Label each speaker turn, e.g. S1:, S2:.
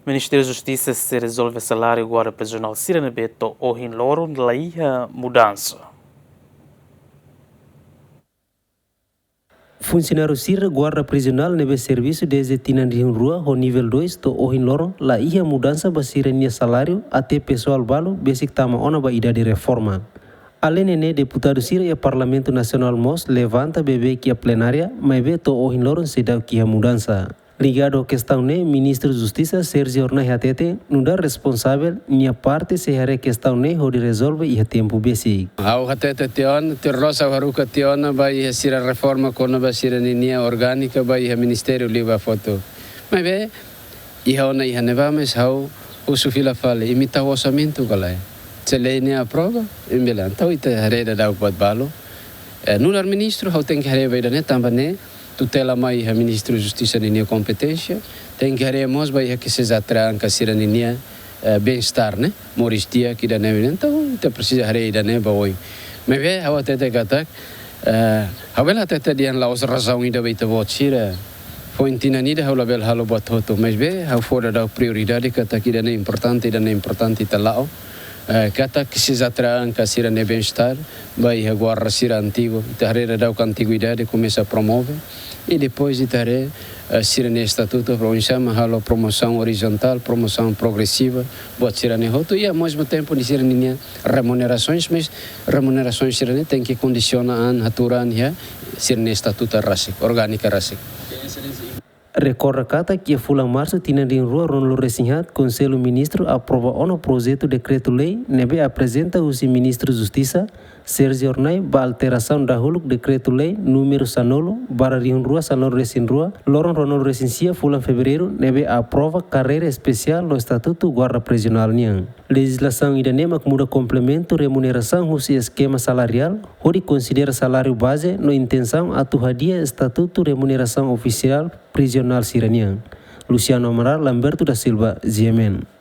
S1: Ministério da Justiça se resolve o salário guarda prisional Sirene Beto ou em Loro laia mudança.
S2: Funcionário Sira guarda prisional nebe serviço desde tinan di rua ho nível 2 to ohin loro la ia mudança basira nia salário até pessoal balo basic tama ona ba ida de reforma. Além nene deputado Sira e Parlamento Nacional Mos levanta bebê que a plenária mas be to ohin loro se dá que a mudança. Ligado à questão ne, Ministro da Justiça Sérgio Ornai Hatete não dá responsável minha parte se a questão ne onde resolve e a tempo basic.
S3: Ao Hatete teon, terrosa haruka teona vai a sira reforma quando vai sira linha orgânica vai a Ministério liva foto. Mas be, e ona e neva mas how o sufila fale imita o orçamento galai. Se lei ne aprova, embelan tau ite hareda dau pot balo. Nular ministro how tem que hareda vai ne tambane tutela mai a Ministro da Justiça de competência, tem que haremos vai que se atranca sira linha bem-estar, né? Moristia que da neve, então te precisa hareda né boi. Mas vê a até gatak, a bela até dian lá os razão ainda vai te votar. Foi intinanida a bela halo bot hoto, mas vê a fora da prioridade que aqui da importante tá lá. Kata que se atranca sira ne bem-estar, vai agora sira antigo, tarera da antiguidade começa a promover e depois de tare sira ne estatuto provincial halo promoção horizontal, promoção progressiva, bot sira ne hoto e ao mesmo tempo de sira ne remunerações, mas remunerações sira ne tem que condicionar an aturan ya sira ne estatuto rasik, orgânica rasik.
S2: Recorda kata que a fula março tinha de rua ronlo resinhat Conselho Ministro aprova o projeto decreto-lei nebe apresenta o Ministro da Justiça Sérgio Ornai ba alteração da huluk decreto-lei número sanolo bara riun rua sanolo resin rua loron ronlo resinsia fula fevereiro nebe aprova carreira especial no Estatuto Guarda Prisional niang. Legislação idanema muda complemento remuneração husi esquema salarial onde considera salário base no intenção atuhadia Estatuto Remuneração Oficial Prisional Siraniang. Luciano Amaral, Lamberto da Silva, GMN.